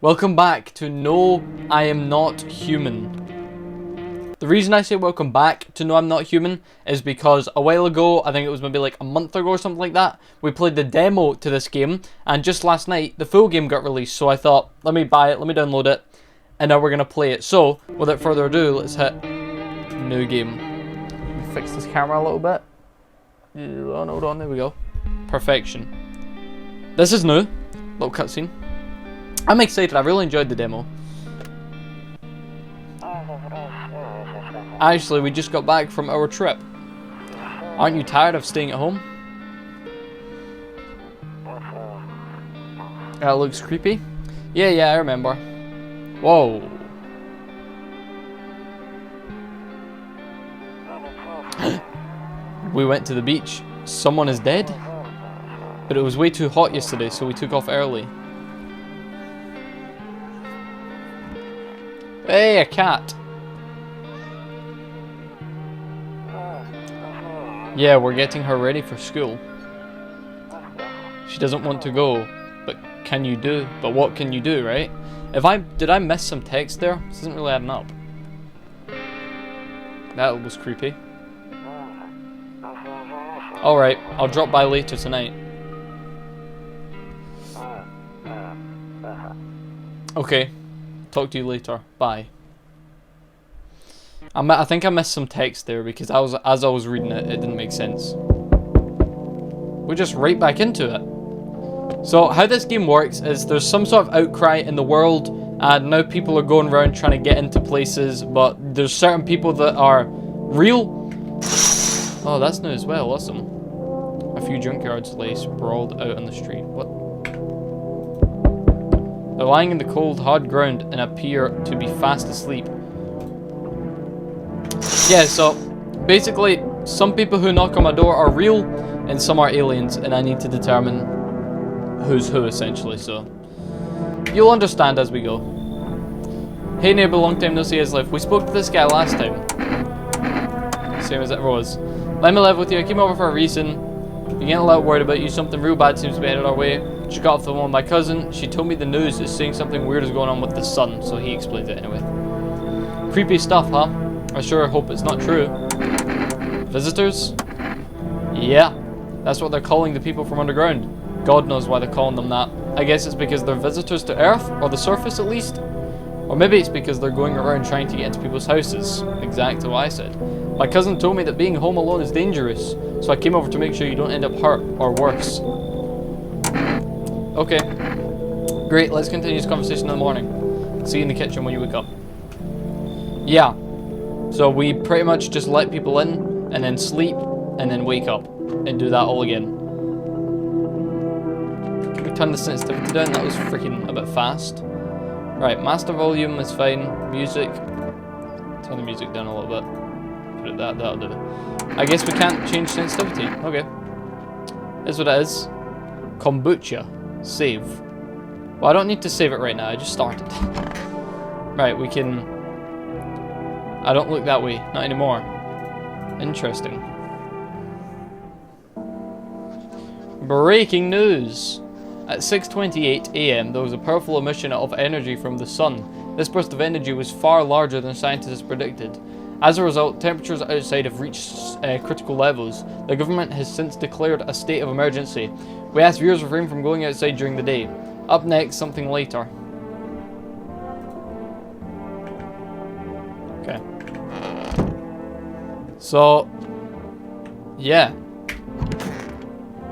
Welcome back to No, I Am Not Human. The reason I say welcome back to No, I'm Not Human is because a while ago, I think it was maybe like a month ago or something like that, we played the demo to this game, and just last night, the full game got released, so I thought, let me buy it, let me download it, and now we're going to play it. So, without further ado, let's hit new game. Let me fix this camera a little bit. Hold on, there we go. Perfection. This is new. Little cutscene. I'm excited, I really enjoyed the demo. Actually, we just got back from our trip. Aren't you tired of staying at home? That looks creepy. Yeah, I remember. Whoa. We went to the beach. Someone is dead? But it was way too hot yesterday, so we took off early. Hey, a cat. Yeah, we're getting her ready for school. She doesn't want to go, but what can you do, right? Did I miss some text there? This isn't really adding up. That was creepy. Alright, I'll drop by later tonight. Okay. Talk to you later. Bye. I think I missed some text there because as I was reading it, it didn't make sense. We're just right back into it. So how this game works is there's some sort of outcry in the world, and now people are going around trying to get into places, but there's certain people that are real. Oh, that's new as well. Awesome. A few junkyards lay sprawled out on the street. What? They're lying in the cold, hard ground and appear to be fast asleep. Yeah, so basically, some people who knock on my door are real and some are aliens, and I need to determine who's who, essentially, so you'll understand as we go. Hey neighbor, long time no see, as life. We spoke to this guy last time. Same as it was. Let me live with you. I came over for a reason. You're getting a little worried about you. Something real bad seems to be headed our way. She got off the phone with my cousin. She told me the news is saying something weird is going on with the sun, so he explains it anyway. Creepy stuff, huh? I sure hope it's not true. Visitors? Yeah, that's what they're calling the people from underground. God knows why they're calling them that. I guess it's because they're visitors to Earth, or the surface at least. Or maybe it's because they're going around trying to get into people's houses. Exactly what I said. My cousin told me that being home alone is dangerous, so I came over to make sure you don't end up hurt, or worse. Okay. Great, let's continue this conversation in the morning. See you in the kitchen when you wake up. Yeah. So we pretty much just let people in, and then sleep, and then wake up, and do that all again. Can we turn the sensitivity down? That was freaking a bit fast. Right, master volume is fine. Music. Turn the music down a little bit. Put it that'll do. I guess we can't change sensitivity. Okay. Here's what it is. Kombucha. Save. Well, I don't need to save it right now, I just started. Right, we can... I don't look that way, not anymore. Interesting. Breaking news! At 6:28 AM, there was a powerful emission of energy from the sun. This burst of energy was far larger than scientists predicted. As a result, temperatures outside have reached critical levels. The government has since declared a state of emergency. We ask viewers to refrain from going outside during the day. Up next, something later. Okay. So, yeah.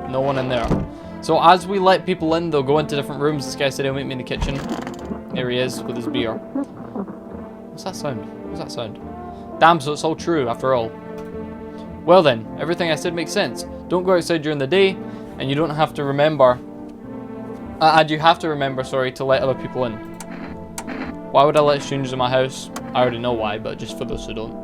No one in there. So as we let people in, they'll go into different rooms. This guy said he'll meet me in the kitchen. There he is with his beer. What's that sound? What's that sound? Damn, so it's all true after all. Well then, everything I said makes sense. Don't go outside during the day, and you don't have to remember... and you have to remember, sorry, to let other people in. Why would I let strangers in my house? I already know why, but just for those who don't.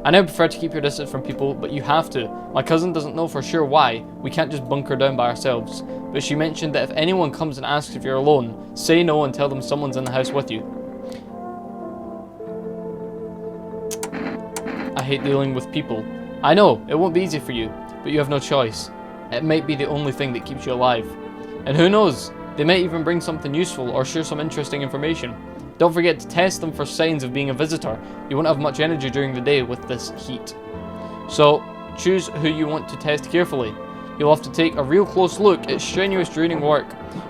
I now prefer to keep your distance from people, but you have to. My cousin doesn't know for sure why. We can't just bunker down by ourselves. But she mentioned that if anyone comes and asks if you're alone, say no and tell them someone's in the house with you. I hate dealing with people. I know, it won't be easy for you, but you have no choice. It might be the only thing that keeps you alive. And who knows, They might even bring something useful or share some interesting information. Don't forget to test them for signs of being a visitor. You won't have much energy during the day with this heat. So, choose who you want to test carefully. You'll have to take a real close look. It's strenuous, draining work.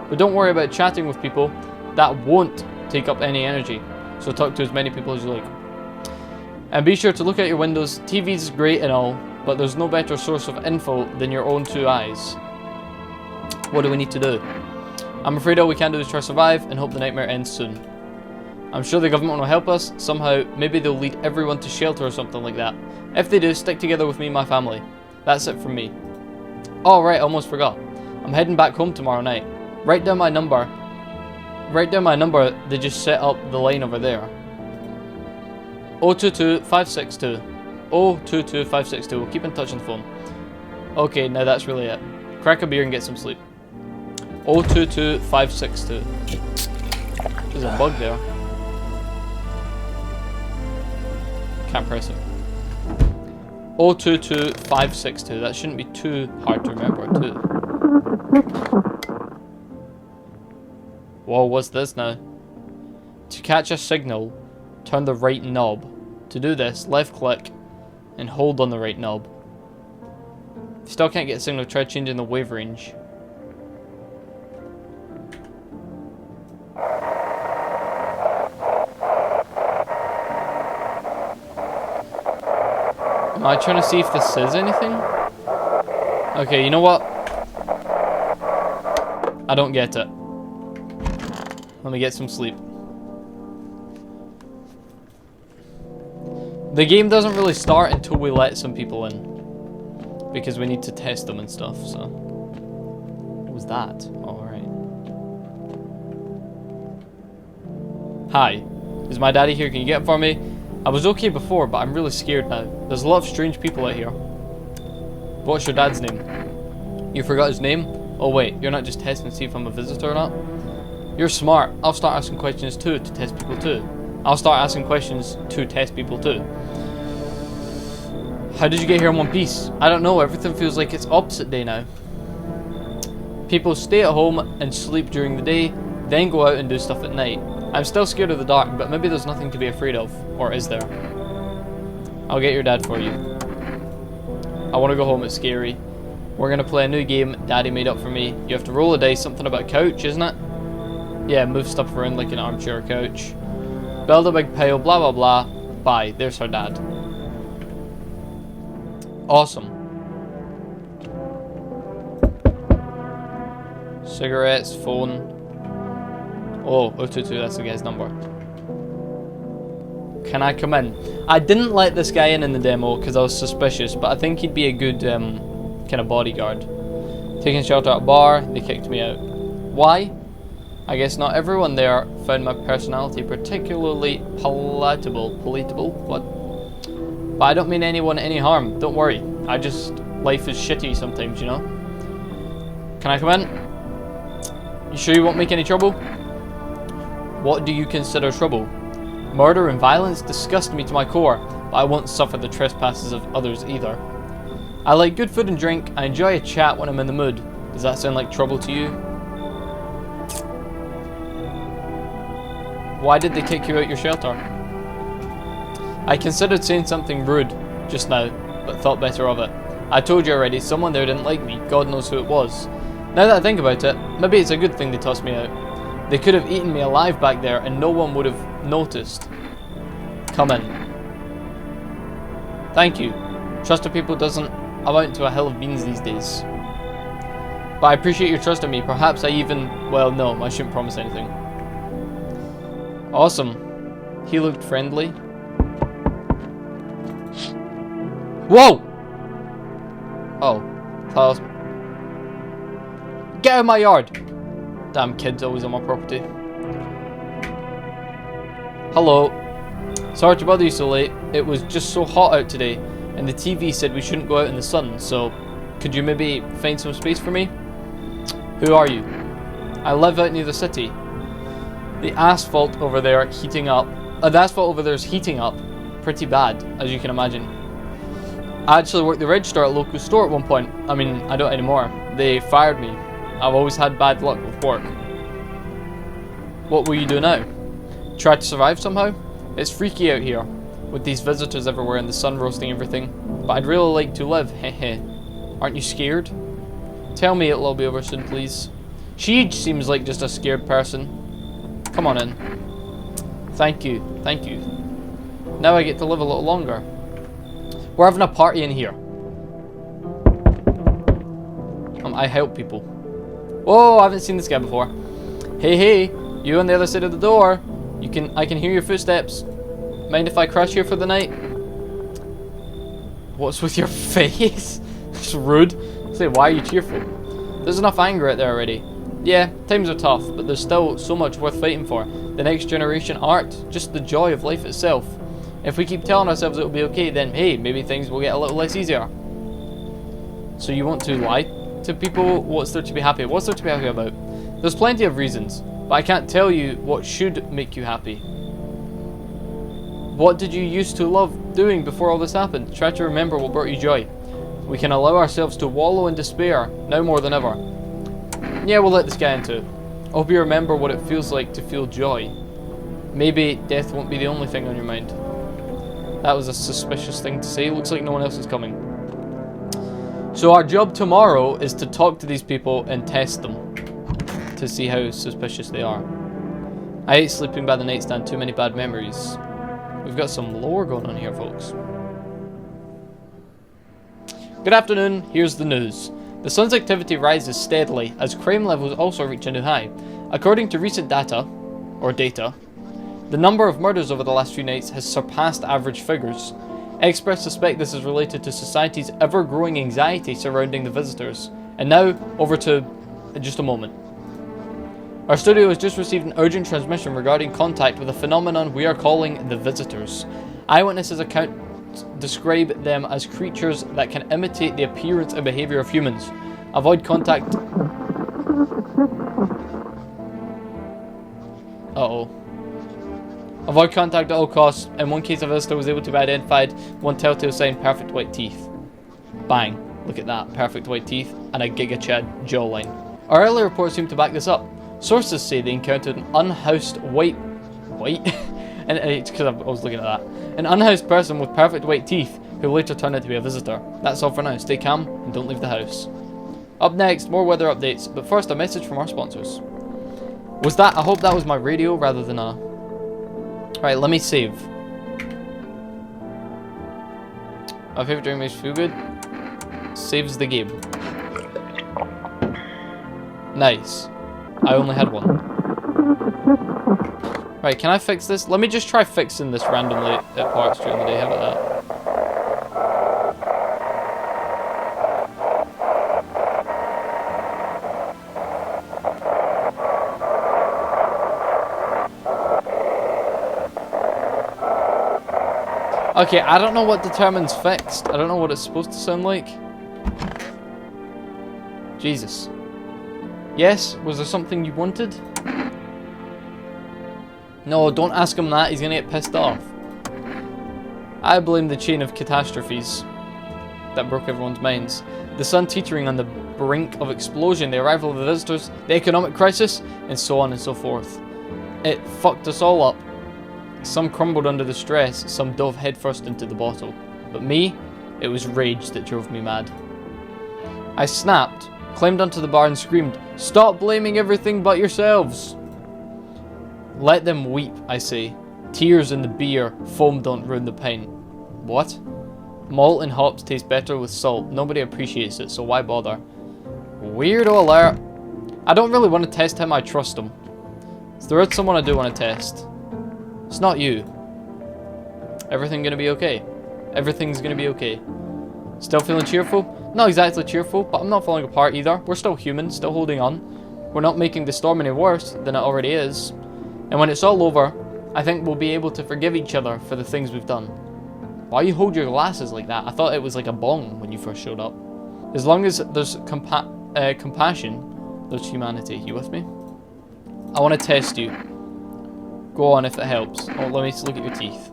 But don't worry about chatting with people. That won't take up any energy. So talk to as many people as you like. And be sure to look out your windows. TVs is great and all, but there's no better source of info than your own two eyes. What do we need to do? I'm afraid all we can do is try to survive and hope the nightmare ends soon. I'm sure the government will help us somehow. Maybe they'll lead everyone to shelter or something like that. If they do, stick together with me and my family. That's it from me. Oh right, I almost forgot. I'm heading back home tomorrow night. Write down my number. They just set up the line over there. 022562. 022562. We'll keep in touch on the phone. Okay, now that's really it. Crack a beer and get some sleep. 022562. There's a bug there. Can't press it. 022562. That shouldn't be too hard to remember, too. Whoa, what's this now? To catch a signal, turn the right knob. To do this, left click and hold on the right knob. If you still can't get a signal, try changing the wave range. Am I trying to see if this says anything? Okay, you know what? I don't get it. Let me get some sleep. The game doesn't really start until we let some people in. Because we need to test them and stuff, so. What was that? Alright. Hi. Is my daddy here? Can you get it for me? I was okay before, but I'm really scared now. There's a lot of strange people out here. What's your dad's name? You forgot his name? Oh wait, you're not just testing to see if I'm a visitor or not? You're smart. I'll start asking questions too, to test people too. I'll start asking questions to test people too. How did you get here in one piece? I don't know, everything feels like it's opposite day now. People stay at home and sleep during the day, then go out and do stuff at night. I'm still scared of the dark, but maybe there's nothing to be afraid of. Or is there? I'll get your dad for you. I want to go home, it's scary. We're going to play a new game Daddy made up for me. You have to roll a dice, something about a couch, isn't it? Yeah, move stuff around like an armchair or couch. Build a big pile, blah blah blah. Bye, there's her dad. Awesome. Cigarettes, phone. Oh, 022, that's the guy's number. Can I come in? I didn't let this guy in the demo because I was suspicious, but I think he'd be a good kind of bodyguard. Taking shelter at a bar, they kicked me out. Why? I guess not everyone there found my personality particularly palatable. What? But I don't mean anyone any harm, don't worry. Life is shitty sometimes, you know? Can I come in? You sure you won't make any trouble? What do you consider trouble? Murder and violence disgust me to my core, but I won't suffer the trespasses of others either. I like good food and drink, I enjoy a chat when I'm in the mood. Does that sound like trouble to you? Why did they kick you out your shelter? I considered saying something rude just now, but thought better of it. I told you already, someone there didn't like me, God knows who it was. Now that I think about it, maybe it's a good thing they tossed me out. They could have eaten me alive back there and no one would have noticed. Come in. Thank you. Trusting people doesn't amount to a hill of beans these days. But I appreciate your trust in me. Perhaps I even... Well, no, I shouldn't promise anything. Awesome. He looked friendly. Whoa! Oh. Close. Get out of my yard! Damn kids always on my property. Hello. Sorry to bother you so late. It was just so hot out today, and the TV said we shouldn't go out in the sun, so could you maybe find some space for me? Who are you? I live out near the city. The asphalt over there heating up. The asphalt over there is heating up pretty bad, as you can imagine. I actually worked the register at a local store at one point. I mean, I don't anymore. They fired me. I've always had bad luck with work. What will you do now? Try to survive somehow? It's freaky out here, with these visitors everywhere and the sun roasting everything. But I'd really like to live, heh. Aren't you scared? Tell me it'll all be over soon, please. She seems like just a scared person. Come on in. Thank you. Now I get to live a little longer. We're having a party in here. I help people. Whoa, I haven't seen this guy before. Hey, you on the other side of the door. I can hear your footsteps. Mind if I crash here for the night? What's with your face? It's rude. Say, why are you cheerful? There's enough anger out there already. Yeah, times are tough, but there's still so much worth fighting for. The next generation, art, just the joy of life itself. If we keep telling ourselves it'll be okay, then hey, maybe things will get a little less easier. So you want to lie to people? What's there to be happy? What's there to be happy about? There's plenty of reasons, but I can't tell you what should make you happy. What did you used to love doing before all this happened? Try to remember what brought you joy. We can allow ourselves to wallow in despair, now more than ever. Yeah, we'll let this guy into it. I hope you remember what it feels like to feel joy. Maybe death won't be the only thing on your mind. That was a suspicious thing to say. Looks like no one else is coming. So our job tomorrow is to talk to these people and test them to see how suspicious they are. I hate sleeping by the nightstand, too many bad memories. We've got some lore going on here, folks. Good afternoon, here's the news. The sun's activity rises steadily as crime levels also reach a new high. According to recent data, the number of murders over the last few nights has surpassed average figures. Experts suspect this is related to society's ever-growing anxiety surrounding the visitors. And now, over to just a moment. Our studio has just received an urgent transmission regarding contact with a phenomenon we are calling the visitors. Eyewitnesses account describe them as creatures that can imitate the appearance and behavior of humans. Avoid contact. Avoid contact at all costs. In one case, a visitor was able to be identified. One telltale sign: perfect white teeth. Bang. Look at that. Perfect white teeth and a Giga Chad jawline. Our earlier reports seem to back this up. Sources say they encountered an unhoused and it's because I was looking at that. An unhoused person with perfect white teeth who later turned out to be a visitor. That's all for now. Stay calm and don't leave the house. Up next, more weather updates, but first a message from our sponsors. I hope that was my radio rather than a... Right, let me save. My favorite drink makes me feel good. Saves the game. Nice. I only had one. Right, can I fix this? Let me just try fixing this randomly at parts during the day. How about that? Okay, I don't know what determines fixed. I don't know what it's supposed to sound like. Jesus. Yes? Was there something you wanted? No, don't ask him that. He's gonna get pissed off. I blame the chain of catastrophes that broke everyone's minds. The sun teetering on the brink of explosion, the arrival of the visitors, the economic crisis, and so on and so forth. It fucked us all up. Some crumbled under the stress, some dove headfirst into the bottle. But me, it was rage that drove me mad. I snapped, climbed onto the bar and screamed, "Stop blaming everything but yourselves!" Let them weep, I say. Tears in the beer, foam don't ruin the pint. What? Malt and hops taste better with salt. Nobody appreciates it, so why bother? Weirdo alert. I don't really want to test him, I trust him. If there is someone I do want to test, it's not you. Everything gonna be okay? Everything's gonna be okay. Still feeling cheerful? Not exactly cheerful, but I'm not falling apart either. We're still human, still holding on. We're not making the storm any worse than it already is. And when it's all over, I think we'll be able to forgive each other for the things we've done. Why you hold your glasses like that? I thought it was like a bong when you first showed up. As long as there's compassion, there's humanity. You with me? I want to test you. Go on if it helps. Oh, let me look at your teeth.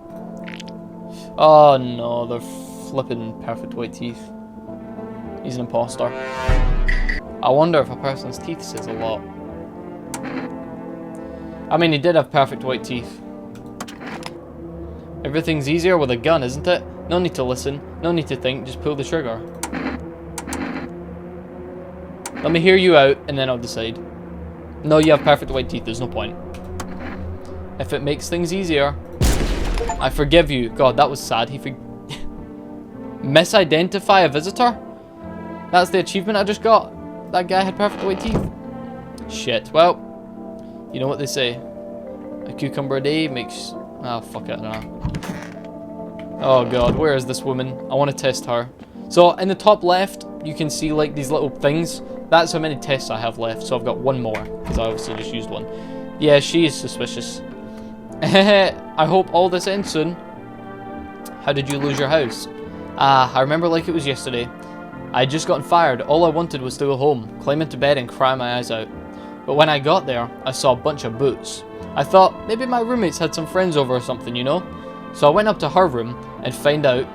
Oh no, they're flipping perfect white teeth. He's an imposter. I wonder if a person's teeth says a lot. I mean, he did have perfect white teeth. Everything's easier with a gun, isn't it? No need to listen, no need to think, just pull the trigger. Let me hear you out, and then I'll decide. No, you have perfect white teeth, there's no point. If it makes things easier, I forgive you. God, that was sad. Misidentify a visitor? That's the achievement I just got? That guy had perfect white teeth? Shit, well, you know what they say. A cucumber a day makes... Ah, fuck it, I don't know. Oh god, where is this woman? I want to test her. So, in the top left, you can see like these little things. That's how many tests I have left, so I've got one more, because I obviously just used one. Yeah, she is suspicious. I hope all this ends soon. How did you lose your house? Ah, I remember like it was yesterday. I had just gotten fired. All I wanted was to go home, climb into bed and cry my eyes out. But when I got there, I saw a bunch of boots. I thought maybe my roommates had some friends over or something, you know? So I went up to her room and find out.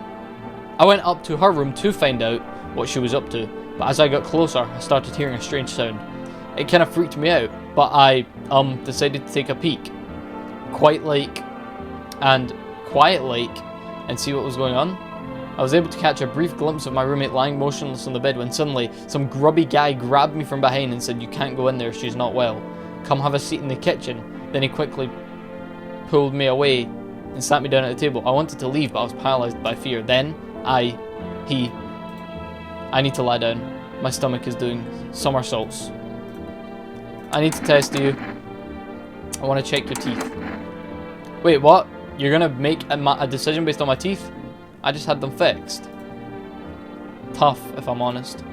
I went up to her room to find out what she was up to. But as I got closer, I started hearing a strange sound. It kind of freaked me out, but I decided to take a peek. Quiet like and see what was going on. I was able to catch a brief glimpse of my roommate lying motionless on the bed when suddenly some grubby guy grabbed me from behind and said, "You can't go in there, she's not well. Come have a seat in the kitchen." Then he quickly pulled me away and sat me down at the table. I wanted to leave, but I was paralyzed by fear. Then I need to lie down. My stomach is doing somersaults. I need to test you. I want to check your teeth. Wait, what? You're gonna make a decision based on my teeth? I just had them fixed. Tough, if I'm honest.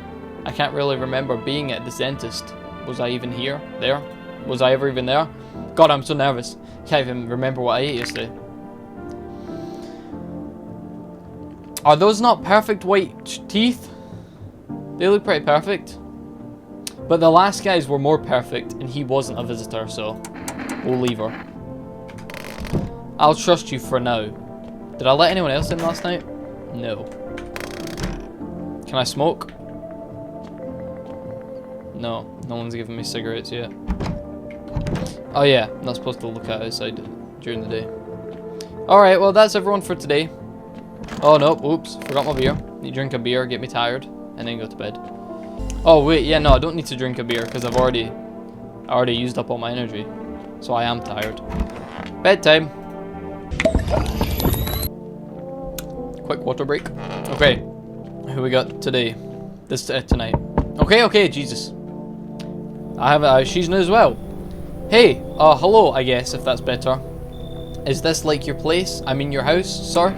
I can't really remember being at this dentist. Was I even here? There? Was I ever even there? God, I'm so nervous. Can't even remember what I ate yesterday. Are those not perfect white teeth? They look pretty perfect. But the last guys were more perfect, and he wasn't a visitor, so we'll leave her. I'll trust you for now. Did I let anyone else in last night? No. Can I smoke? No, no one's giving me cigarettes yet. Oh yeah, I'm not supposed to look at outside during the day. Alright, well that's everyone for today. Oh no, oops, forgot my beer. Need to drink a beer, get me tired, and then go to bed. Oh wait, yeah, no, I don't need to drink a beer because I already used up all my energy. So I am tired. Bedtime. Quick water break. Okay, who we got today? Tonight. Okay, Jesus. I have she's new as well. Hey, hello, I guess, if that's better. Is this like your place? I mean your house, sir?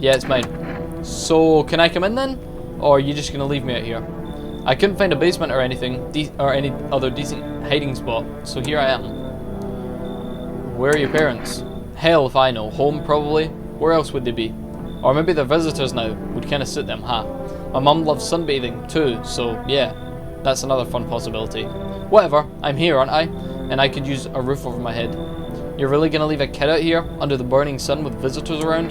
Yeah, it's mine. So, can I come in then? Or are you just gonna leave me out here? I couldn't find a basement or anything, or any other decent hiding spot, so here I am. Where are your parents? Hell if I know. Home, probably. Where else would they be? Or maybe they're visitors now. Would kind of suit them, huh? My mum loves sunbathing too, so yeah, that's another fun possibility. Whatever, I'm here, aren't I? And I could use a roof over my head. You're really gonna leave a kid out here, under the burning sun with visitors around?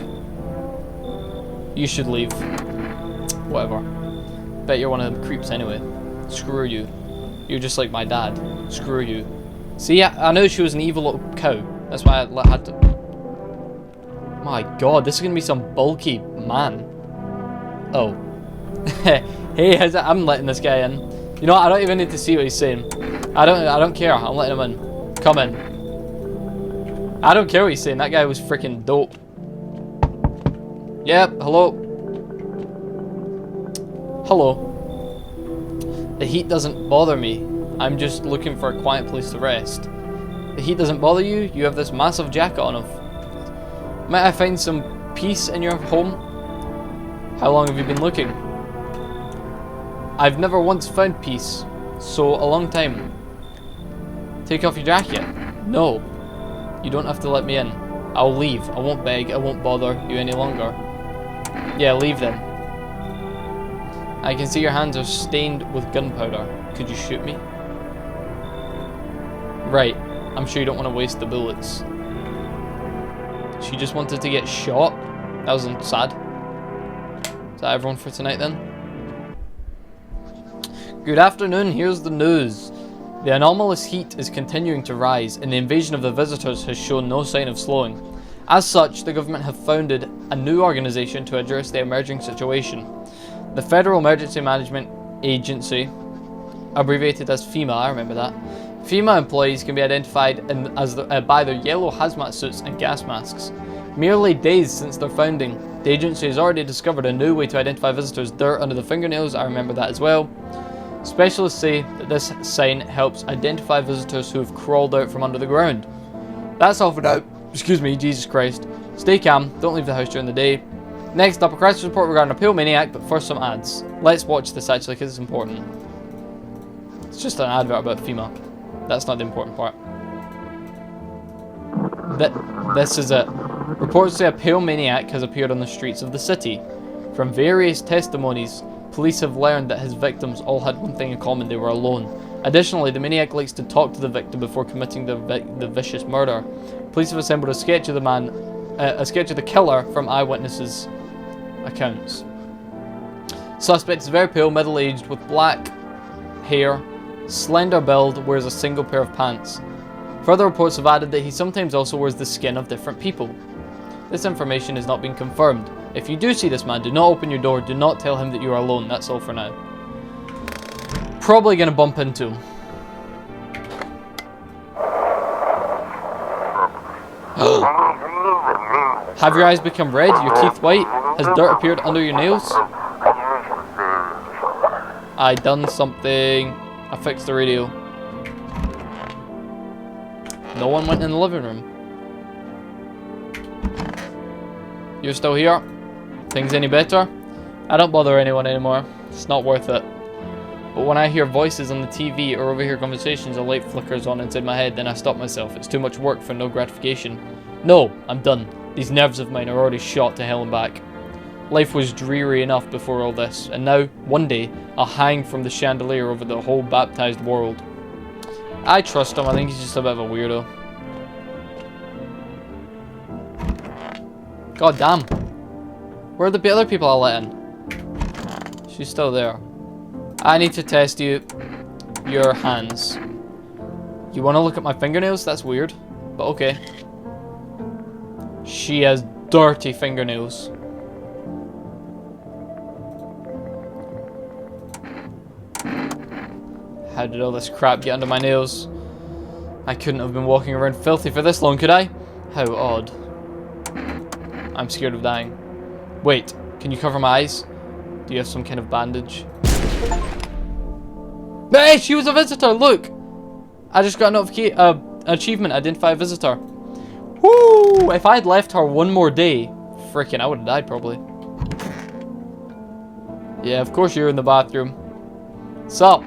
You should leave. Whatever. Bet you're one of them creeps anyway. Screw you. You're just like my dad. Screw you. See, I know she was an evil little cow. That's why I had to... My god, this is gonna be some bulky man. Oh. Hey, I'm letting this guy in. You know what, I don't even need to see what he's saying. I don't care, I'm letting him in. Come in. I don't care what he's saying, that guy was freaking dope. Yep, hello. Hello. The heat doesn't bother me. I'm just looking for a quiet place to rest. The heat doesn't bother you? You have this massive jacket on. Might I find some peace in your home? How long have you been looking? I've never once found peace, so a long time. Take off your jacket. No. You don't have to let me in. I'll leave. I won't beg. I won't bother you any longer. Yeah, leave then. I can see your hands are stained with gunpowder. Could you shoot me? Right. I'm sure you don't want to waste the bullets. She just wanted to get shot? That wasn't sad. Is that everyone for tonight then? Good afternoon, here's the news. The anomalous heat is continuing to rise, and the invasion of the visitors has shown no sign of slowing. As such, the government have founded a new organisation to address the emerging situation. The Federal Emergency Management Agency, abbreviated as FEMA, I remember that. FEMA employees can be identified by their yellow hazmat suits and gas masks. Merely days since their founding, the agency has already discovered a new way to identify visitors. Dirt under the fingernails, I remember that as well. Specialists say that this sign helps identify visitors who have crawled out from under the ground. That's all for now. Excuse me, Jesus Christ. Stay calm, don't leave the house during the day. Next up, a crisis report regarding a pale maniac, but first some ads. Let's watch this actually, because it's important. It's just an advert about FEMA. That's not the important part. This is it. Reports say a pale maniac has appeared on the streets of the city. From various testimonies, police have learned that his victims all had one thing in common: they were alone. Additionally, the maniac likes to talk to the victim before committing the vicious murder. Police have assembled a sketch of the killer from eyewitnesses' accounts. Suspect is very pale, middle-aged, with black hair, slender build, wears a single pair of pants. Further reports have added that he sometimes also wears the skin of different people. This information has not been confirmed. If you do see this man, do not open your door, do not tell him that you are alone. That's all for now. Probably gonna bump into him. Have your eyes become red, your teeth white? Has dirt appeared under your nails? I done something. I fixed the radio. No one went in the living room. You're still here? Things any better? I don't bother anyone anymore. It's not worth it. But when I hear voices on the TV or overhear conversations, a light flickers on inside my head, then I stop myself. It's too much work for no gratification. No, I'm done. These nerves of mine are already shot to hell and back. Life was dreary enough before all this, and now, one day, I'll hang from the chandelier over the whole baptized world. I trust him. I think he's just a bit of a weirdo. God damn. Where are the other people I let in? She's still there. I need to test you. Your hands. You want to look at my fingernails? That's weird. But okay. She has dirty fingernails. How did all this crap get under my nails? I couldn't have been walking around filthy for this long, could I? How odd. I'm scared of dying. Wait, can you cover my eyes? Do you have some kind of bandage? Hey, she was a visitor, look! I just got a notification, achievement, identify a visitor. Woo! If I'd left her one more day, freaking, I would have died probably. Yeah, of course you're in the bathroom. Sup?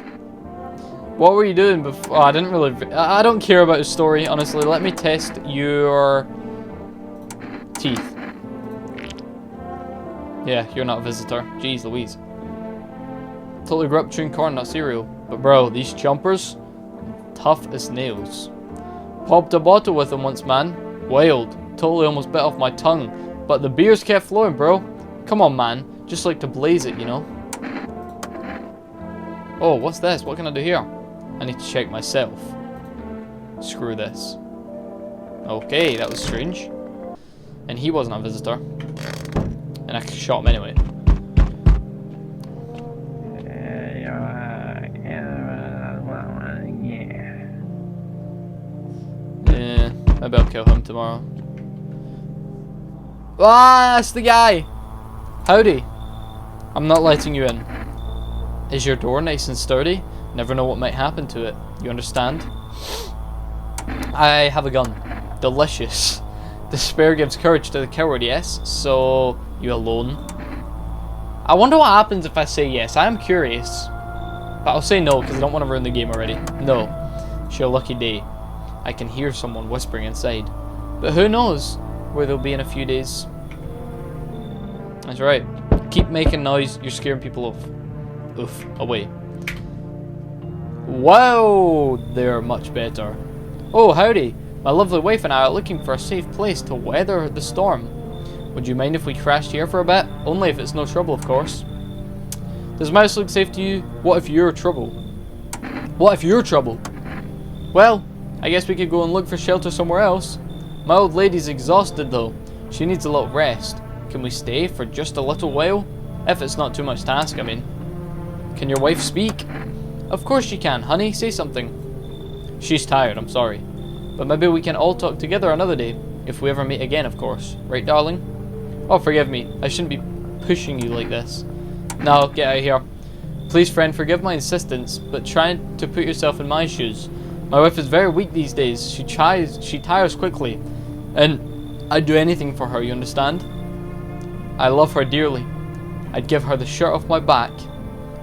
What were you doing before? Oh, I didn't really... I don't care about his story, honestly. Let me test your teeth. Yeah, you're not a visitor. Jeez Louise. Totally grew up chewing corn, not cereal. But bro, these chompers, tough as nails. Popped a bottle with them once, man. Wild. Totally almost bit off my tongue. But the beers kept flowing, bro. Come on, man. Just like to blaze it, you know. Oh, what's this? What can I do here? I need to check myself. Screw this. Okay, that was strange. And he wasn't a visitor. And I shot him anyway. Yeah, maybe I'll kill him tomorrow. Ah, that's the guy! Howdy. I'm not letting you in. Is your door nice and sturdy? Never know what might happen to it. You understand? I have a gun. Delicious. Despair gives courage to the coward, yes? So, you alone? I wonder what happens if I say yes. I am curious. But I'll say no, because I don't want to ruin the game already. No. It's your lucky day. I can hear someone whispering inside. But who knows where they'll be in a few days. That's right. Keep making noise. You're scaring people off. Oof. Away. Wow! They're much better. Oh, howdy. My lovely wife and I are looking for a safe place to weather the storm. Would you mind if we crashed here for a bit? Only if it's no trouble, of course. Does my house look safe to you? What if you're trouble? What if you're trouble? Well, I guess we could go and look for shelter somewhere else. My old lady's exhausted though. She needs a little rest. Can we stay for just a little while? If it's not too much to ask, I mean. Can your wife speak? Of course she can, honey. Say something. She's tired, I'm sorry. But maybe we can all talk together another day. If we ever meet again, of course. Right, darling? Oh, forgive me. I shouldn't be pushing you like this. No, get out of here. Please, friend, forgive my insistence, but try to put yourself in my shoes. My wife is very weak these days. She tires quickly. And I'd do anything for her, you understand? I love her dearly. I'd give her the shirt off my back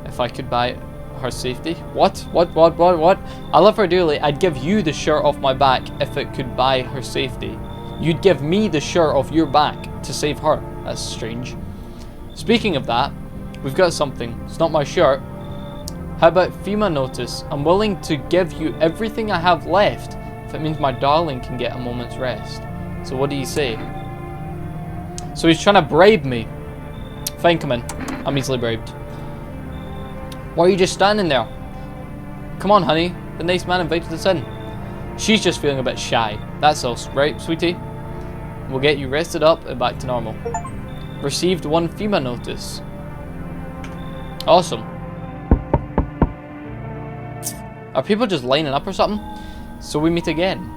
if I could buy her safety. What? I love her dearly. I'd give you the shirt off my back if it could buy her safety. You'd give me the shirt off your back to save her. That's strange. Speaking of that, we've got something. It's not my shirt. How about FEMA notice? I'm willing to give you everything I have left if it means my darling can get a moment's rest. So what do you say? So he's trying to bribe me. Fine, come in. I'm easily bribed. Why are you just standing there? Come on, honey. The nice man invited us in. She's just feeling a bit shy. That's all, right, sweetie? We'll get you rested up and back to normal. Received 1 FEMA notice. Awesome. Are people just lining up or something? So we meet again.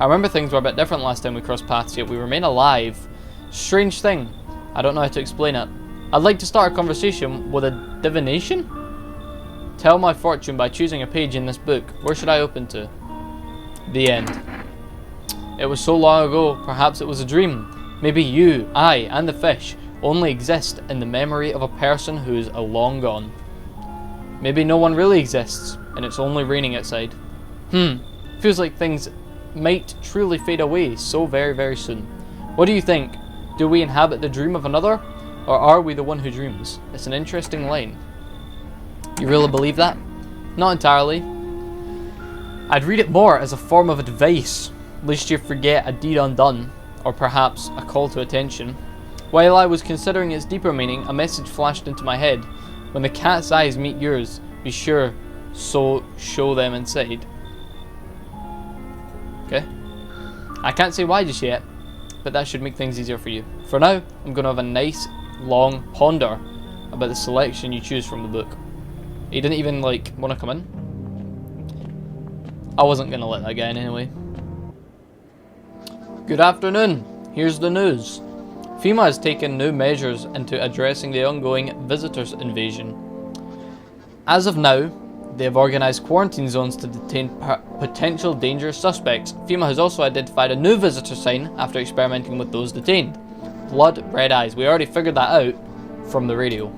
I remember things were a bit different last time we crossed paths, yet we remain alive. Strange thing. I don't know how to explain it. I'd like to start a conversation with a divination? Tell my fortune by choosing a page in this book. Where should I open to? The end. It was so long ago, perhaps it was a dream. Maybe you, I, and the fish only exist in the memory of a person who is long gone. Maybe no one really exists, and it's only raining outside. Feels like things might truly fade away so very, very soon. What do you think? Do we inhabit the dream of another, or are we the one who dreams? It's an interesting line. You really believe that? Not entirely. I'd read it more as a form of advice, lest you forget a deed undone, or perhaps a call to attention. While I was considering its deeper meaning, a message flashed into my head. When the cat's eyes meet yours, be sure so show them inside. Okay. I can't say why just yet, but that should make things easier for you. For now, I'm going to have a nice, long ponder about the selection you choose from the book. He didn't even, like, want to come in. I wasn't going to let that guy in anyway. Good afternoon. Here's the news. FEMA has taken new measures into addressing the ongoing visitors invasion. As of now, they have organised quarantine zones to detain potential dangerous suspects. FEMA has also identified a new visitor sign after experimenting with those detained. Blood, red eyes. We already figured that out from the radio.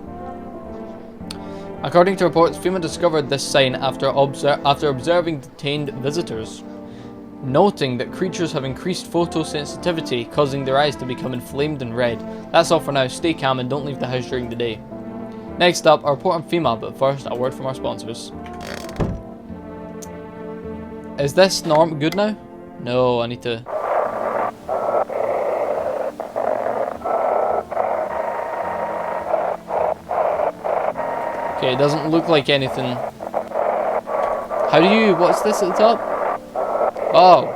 According to reports, FEMA discovered this sign after observing detained visitors, noting that creatures have increased photosensitivity, causing their eyes to become inflamed and red. That's all for now. Stay calm and don't leave the house during the day. Next up, a report on FEMA, but first, a word from our sponsors. Is this good now? No, I need to... Okay, it doesn't look like anything. How do you... What's this at the top? Oh.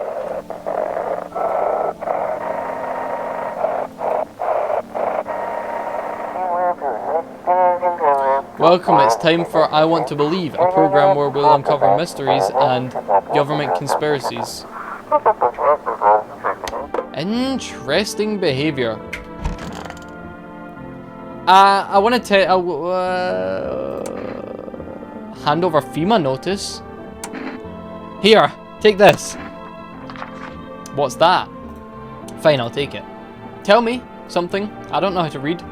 Welcome, it's time for I Want to Believe, a program where we'll uncover mysteries and government conspiracies. Interesting behavior. I want to tell... hand over FEMA notice. Here, take this. What's that? Fine, I'll take it. Tell me something. I don't know how to read.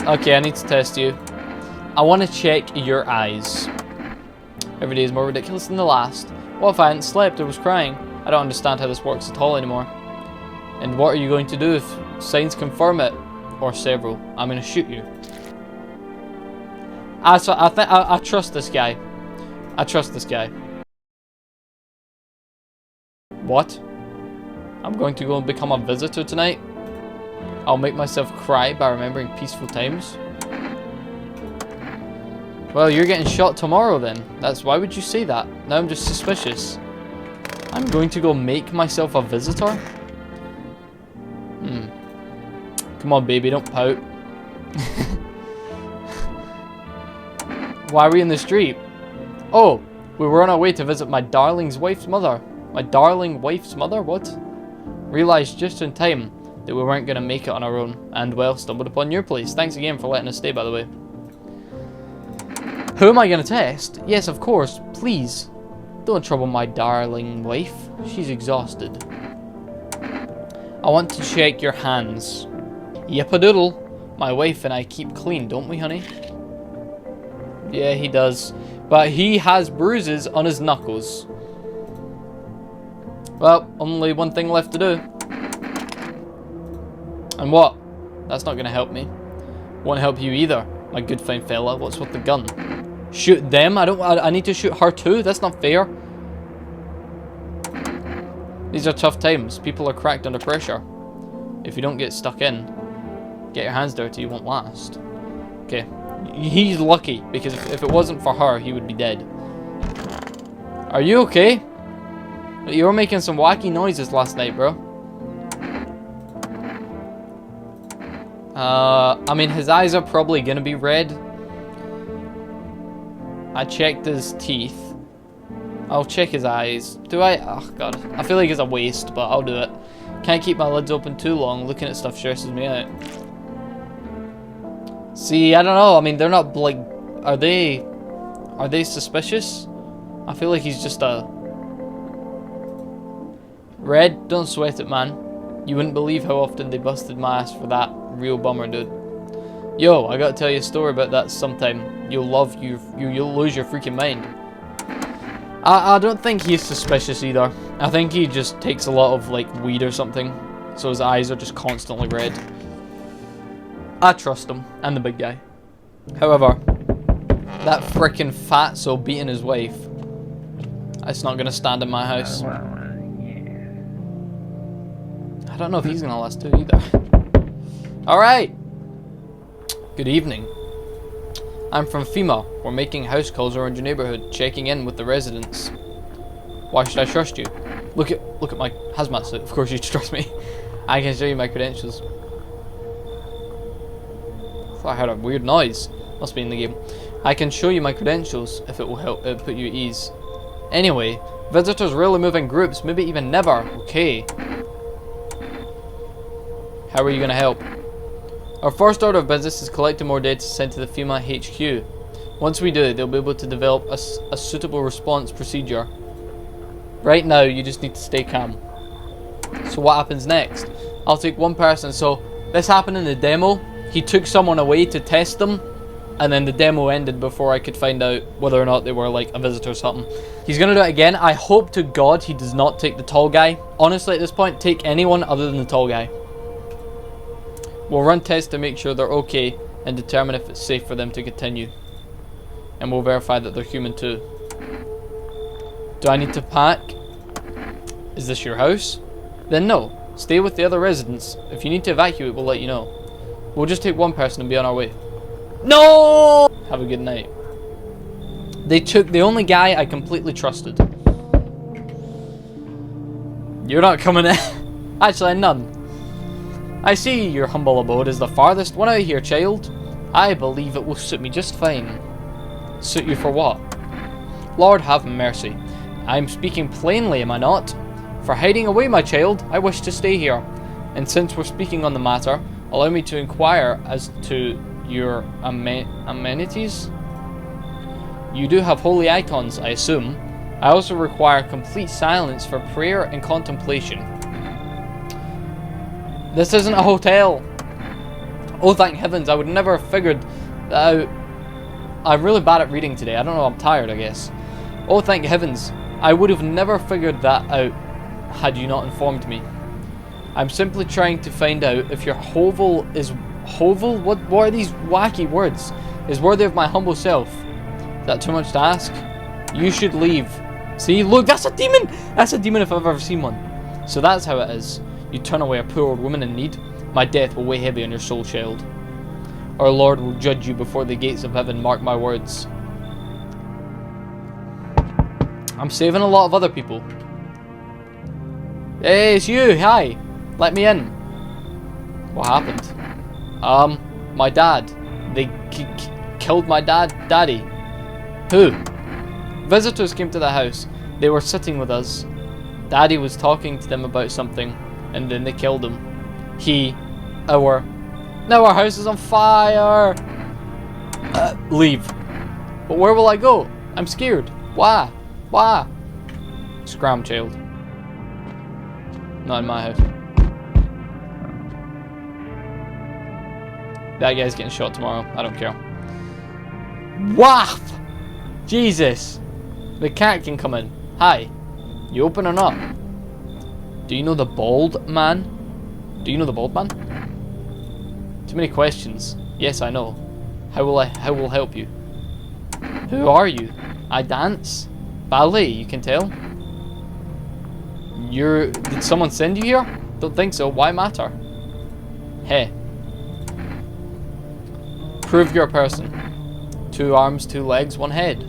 Okay, I need to test you. I want to check your eyes. Every day is more ridiculous than the last. What if I hadn't slept or was crying? I don't understand how this works at all anymore. And what are you going to do if signs confirm it? Or several. I'm going to shoot you. I trust this guy. I trust this guy. What? I'm going to go and become a visitor tonight? I'll make myself cry by remembering peaceful times? Well, you're getting shot tomorrow then. Why would you say that? Now I'm just suspicious. I'm going to go make myself a visitor? Come on, baby, don't pout. Why are we in the street? Oh, we were on our way to visit my darling's wife's mother. My darling wife's mother? What? Realized just in time that we weren't going to make it on our own. And, well, stumbled upon your place. Thanks again for letting us stay, by the way. Who am I going to test? Yes, of course. Please. Don't trouble my darling wife. She's exhausted. I want to check your hands. Yip-a-doodle. My wife and I keep clean, don't we, honey? Yeah, he does. But he has bruises on his knuckles. Well, only one thing left to do. And what? That's not going to help me. Won't help you either, my good fine fella. What's with the gun? Shoot them? I need to shoot her too? That's not fair. These are tough times. People are cracked under pressure. If you don't get stuck in, get your hands dirty, you won't last. Okay. He's lucky, because if it wasn't for her, he would be dead. Are you okay? You were making some wacky noises last night, bro. I mean, his eyes are probably gonna be red. I checked his teeth. I'll check his eyes. Do I? Oh, God. I feel like it's a waste, but I'll do it. Can't keep my lids open too long. Looking at stuff stresses me out. See, I don't know. I mean, they're not, like... Are they suspicious? I feel like he's just a... Red, don't sweat it, man. You wouldn't believe how often they busted my ass for that. Real bummer, dude. Yo, I gotta tell you a story about that sometime. You'll lose your freaking mind. I don't think he's suspicious either. I think he just takes a lot of, like, weed or something. So his eyes are just constantly red. I trust him. And the big guy. However, that frickin' fatso beating his wife. It's not gonna stand in my house. I don't know if he's gonna last too either. Alright. Good evening. I'm from FEMA. We're making house calls around your neighborhood, checking in with the residents. Why should I trust you? Look at my hazmat suit. Of course you trust me. I can show you my credentials. I heard a weird noise. Must be in the game. I can show you my credentials if it will help put you at ease. Anyway, visitors rarely move in groups, maybe even never. Okay. How are you gonna help? Our first order of business is collecting more data sent to the FEMA HQ. Once we do, they'll be able to develop a suitable response procedure. Right now, you just need to stay calm. So what happens next? I'll take one person. So this happened in the demo. He took someone away to test them, and then the demo ended before I could find out whether or not they were like a visitor or something. He's gonna do it again. I hope to God he does not take the tall guy. Honestly, at this point, take anyone other than the tall guy. We'll run tests to make sure they're okay and determine if it's safe for them to continue. And we'll verify that they're human too. Do I need to pack? Is this your house? Then no. Stay with the other residents. If you need to evacuate, we'll let you know. We'll just take one person and be on our way. No! Have a good night. They took the only guy I completely trusted. You're not coming in. Actually, none. I see your humble abode is the farthest one out here, child. I believe it will suit me just fine. Suit you for what? Lord have mercy. I'm speaking plainly, am I not? For hiding away, my child, I wish to stay here. And since we're speaking on the matter, allow me to inquire as to your amenities. You do have holy icons, I assume. I also require complete silence for prayer and contemplation. This isn't a hotel. Oh, thank heavens, I would never have figured that out. I'm really bad at reading today. I don't know, I'm tired, I guess. Oh, thank heavens. I would have never figured that out had you not informed me. I'm simply trying to find out if your hovel is... Hovel? What are these wacky words? Is worthy of my humble self. Is that too much to ask? You should leave. See, look, that's a demon! That's a demon if I've ever seen one. So that's how it is. You turn away a poor old woman in need. My death will weigh heavy on your soul, child. Our Lord will judge you before the gates of heaven, mark my words. I'm saving a lot of other people. Hey, it's you. Hi. Let me in. What happened? My dad. They killed my daddy. Who? Visitors came to the house. They were sitting with us. Daddy was talking to them about something, and then they killed him. Now our house is on fire. Leave. But where will I go? I'm scared. Why? Why? Scram, child. Not in my house. That guy's getting shot tomorrow. I don't care. Waff! Jesus! The cat can come in. Hi. You open or not? Do you know the bald man? Do you know the bald man? Too many questions. Yes, I know. How will help you? Who are you? I dance? Ballet, you can tell. Did someone send you here? Don't think so. Why matter? Hey. Prove you're a person. 2 arms, 2 legs, 1 head.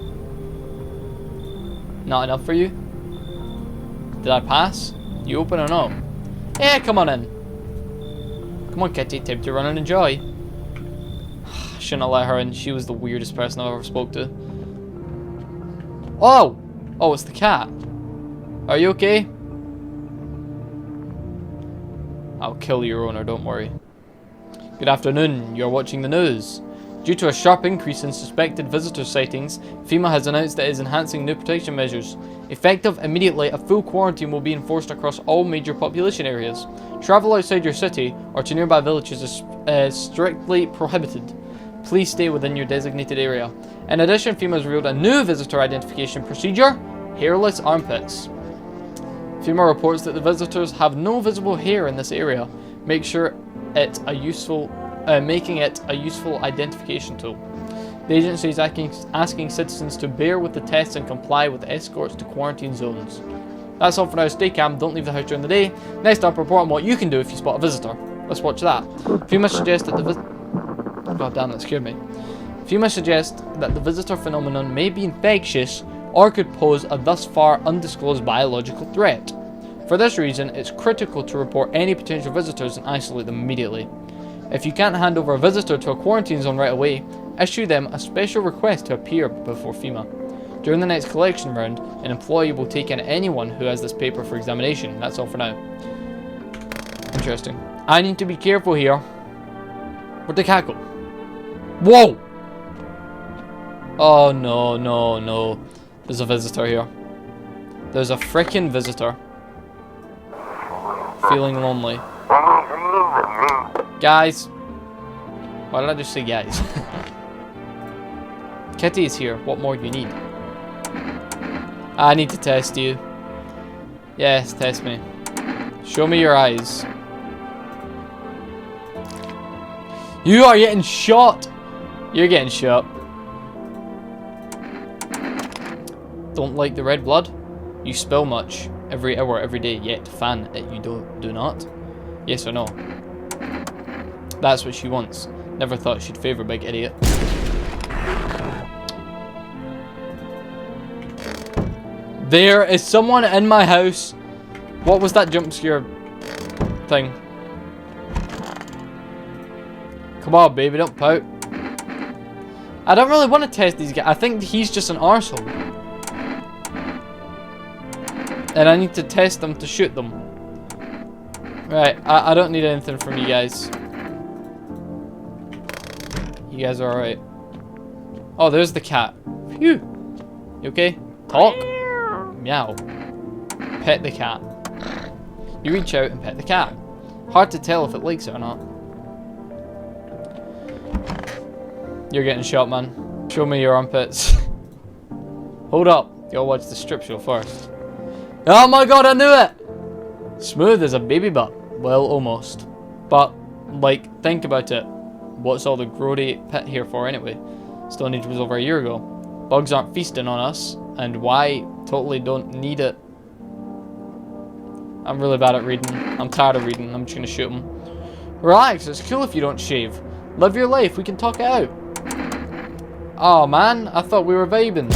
Not enough for you? Did I pass? You open or no? Yeah, come on in. Come on, kitty. Time to run and enjoy. Shouldn't have let her in. She was the weirdest person I've ever spoke to. Oh! Oh, it's the cat. Are you okay? I'll kill your owner, don't worry. Good afternoon. You're watching the news. Due to a sharp increase in suspected visitor sightings, FEMA has announced that it is enhancing new protection measures. Effective immediately, a full quarantine will be enforced across all major population areas. Travel outside your city or to nearby villages is strictly prohibited. Please stay within your designated area. In addition, FEMA has revealed a new visitor identification procedure: hairless armpits. FEMA reports that the visitors have no visible hair in this area, making it a useful identification tool. The agency is asking citizens to bear with the tests and comply with escorts to quarantine zones. That's all for now. Stay calm, don't leave the house during the day. Next up, report on what you can do if you spot a visitor. Let's watch that. FEMA suggests that God damn, that scared me. FEMA suggests that the visitor phenomenon may be infectious or could pose a thus far undisclosed biological threat. For this reason, it's critical to report any potential visitors and isolate them immediately. If you can't hand over a visitor to a quarantine zone right away, issue them a special request to appear before FEMA. During the next collection round, an employee will take in anyone who has this paper for examination. That's all for now. Interesting. I need to be careful here. Where'd the cat go? Whoa! Oh no, no, no. There's a visitor here. There's a frickin' visitor. Feeling lonely. Guys. Why did I just say guys? Kitty is here. What more do you need? I need to test you. Yes, test me. Show me your eyes. You are getting shot! You're getting shot. Don't like the red blood? You spill much every hour, every day, yet fan it you do not? Yes or no? That's what she wants. Never thought she'd favour big idiot. There is someone in my house. What was that jump scare thing? Come on, baby, don't pout. I don't really want to test these guys. I think he's just an arsehole. And I need to test them to shoot them. Right, I don't need anything from you guys. You guys are alright. Oh, there's the cat. Phew. You okay? Talk? Meow. Pet the cat. You reach out and pet the cat. Hard to tell if it likes it or not. You're getting shot, man. Show me your armpits. Hold up. You'll watch the strip show first. Oh my god, I knew it! Smooth as a baby butt. Well, almost. But, like, think about it. What's all the grody pit here for anyway? Stone Age was over a year ago. Bugs aren't feasting on us, and why totally don't need it. I'm really bad at reading. I'm tired of reading. I'm just gonna shoot him. Relax, it's cool if you don't shave. Live your life, we can talk it out. Oh man, I thought we were vibing.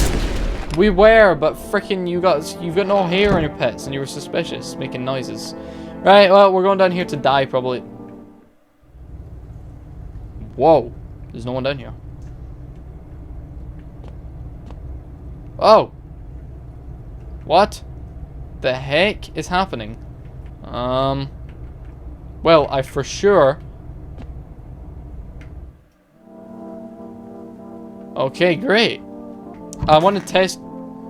We were, but frickin' you've got no hair on your pits, and you were suspicious, making noises. Right, well, we're going down here to die, probably. Whoa, there's no one down here. Oh! What the heck is happening? Well, I for sure... Okay, great. I want to test...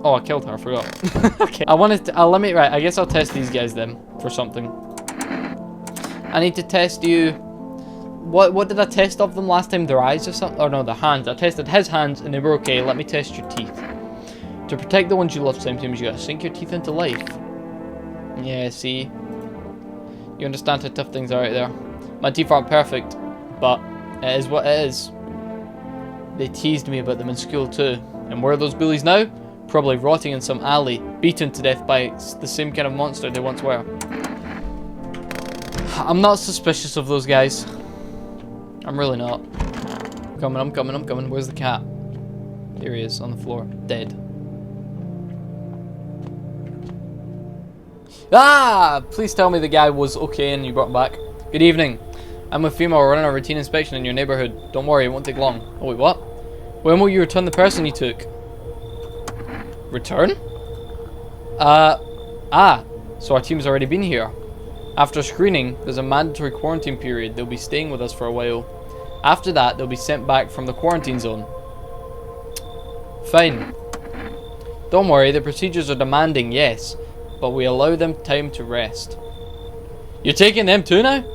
Oh, I killed her, I forgot. Okay, I wanted to... Right, I guess I'll test these guys then, for something. I need to test you... What did I test of them last time? Their eyes or something? Oh no, their hands. I tested his hands and they were okay. Let me test your teeth. To protect the ones you love, sometimes you gotta sink your teeth into life. Yeah, see? You understand how tough things are out there. My teeth aren't perfect, but it is what it is. They teased me about them in school too. And where are those bullies now? Probably rotting in some alley, beaten to death by the same kind of monster they once were. I'm not suspicious of those guys. I'm really not. I'm coming. Where's the cat? Here he is, on the floor, dead. Ah! Please tell me the guy was okay and you brought him back. Good evening. I'm with FEMA. We're running a routine inspection in your neighborhood. Don't worry, it won't take long. Oh wait, what? When will you return the person you took? Return? So our team's already been here. After screening, there's a mandatory quarantine period. They'll be staying with us for a while. After that, they'll be sent back from the quarantine zone. Fine. Don't worry, the procedures are demanding, yes, but we allow them time to rest. You're taking them too now?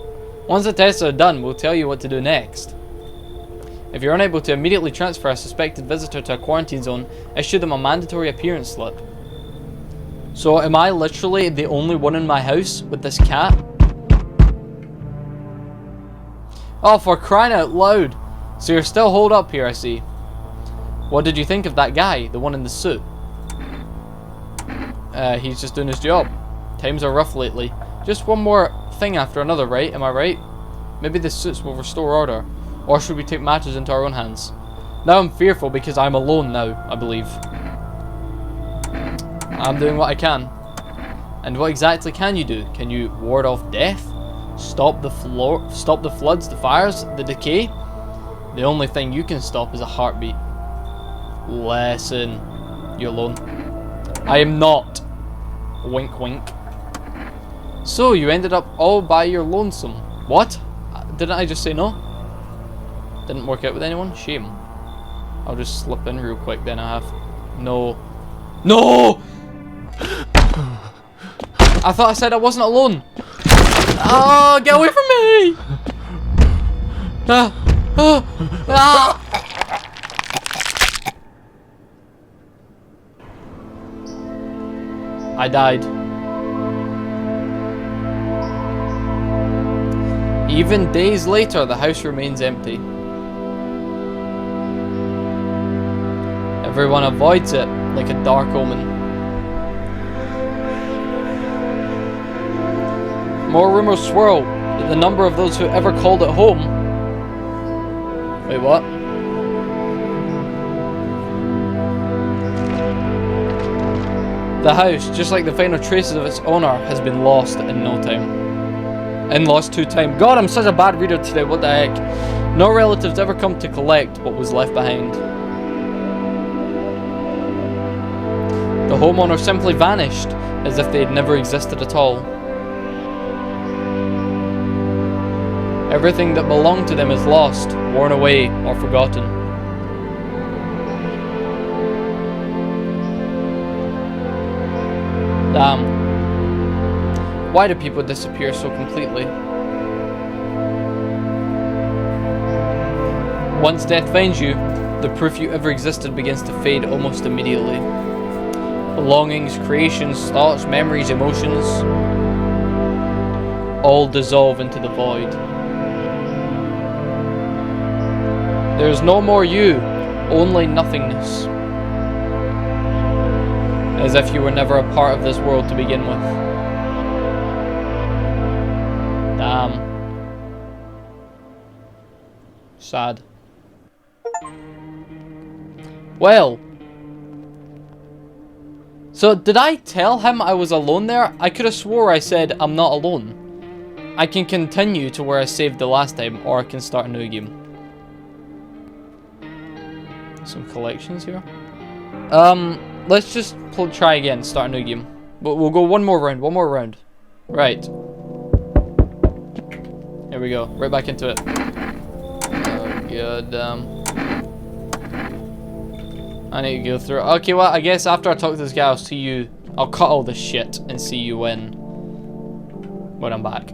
Once the tests are done, we'll tell you what to do next. If you're unable to immediately transfer a suspected visitor to a quarantine zone, issue them a mandatory appearance slip. So am I literally the only one in my house with this cat? Oh, for crying out loud. So you're still holed up here, I see. What did you think of that guy, the one in the suit? He's just doing his job. Times are rough lately. Just one more thing after another, right? Am I right? Maybe the suits will restore order. Or should we take matters into our own hands? Now I'm fearful because I'm alone now, I believe. I'm doing what I can. And what exactly can you do? Can you ward off death? Stop the floods, the fires, the decay? The only thing you can stop is a heartbeat. Listen. You're alone. I am not. Wink wink. So you ended up all by your lonesome. What? Didn't I just say no? Didn't work out with anyone? Shame. I'll just slip in real quick then. I have no. No! I thought I said I wasn't alone. Oh, get away from me! I died. Even days later, the house remains empty. Everyone avoids it like a dark omen. More rumors swirl that the number of those who ever called it home... Wait, what? The house, just like the final traces of its owner, has been lost in no time. And lost to time. God, I'm such a bad reader today, what the heck. No relatives ever come to collect what was left behind. The homeowner simply vanished, as if they had never existed at all. Everything that belonged to them is lost, worn away, or forgotten. Damn. Why do people disappear so completely? Once death finds you, the proof you ever existed begins to fade almost immediately. Belongings, creations, thoughts, memories, emotions all dissolve into the void. There's no more you, only nothingness. As if you were never a part of this world to begin with. Damn. Sad. Well. So, did I tell him I was alone there? I could have swore I said I'm not alone. I can continue to where I saved the last time, or I can start a new game. Some collections here. Let's just try again, start a new game. We'll go one more round. Right. Here we go, right back into it. Oh, god I need to go through it. Okay, well, I guess after I talk to this guy, I'll see you. I'll cut all this shit and see you when I'm back.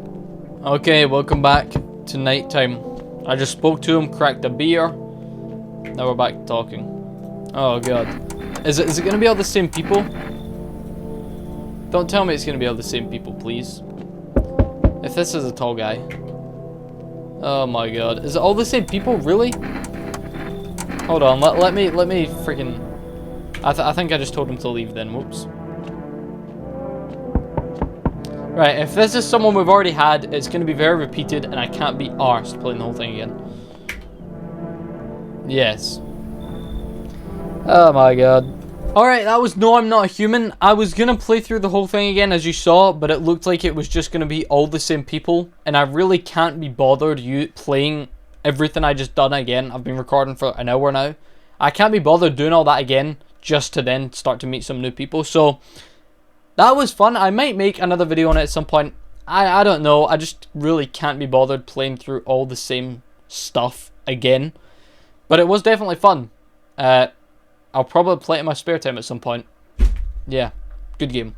Okay, welcome back to nighttime. I just spoke to him, cracked a beer. Now we're back to talking. Oh god. Is it gonna be all the same people? Don't tell me it's gonna be all the same people, please. If this is a tall guy. Oh my god. Is it all the same people? Really? Hold on, let me freaking... I think I just told him to leave then, whoops. Right, if this is someone we've already had, it's going to be very repeated and I can't be arsed playing the whole thing again. Yes. Oh my god. Alright, that was No I'm Not a Human. I was going to play through the whole thing again as you saw, but it looked like it was just going to be all the same people. And I really can't be bothered playing everything I just done again. I've been recording for an hour now. I can't be bothered doing all that again just to then start to meet some new people. So that was fun. I might make another video on it at some point. I don't know. I just really can't be bothered playing through all the same stuff again. But it was definitely fun. I'll probably play it in my spare time at some point. Yeah, good game.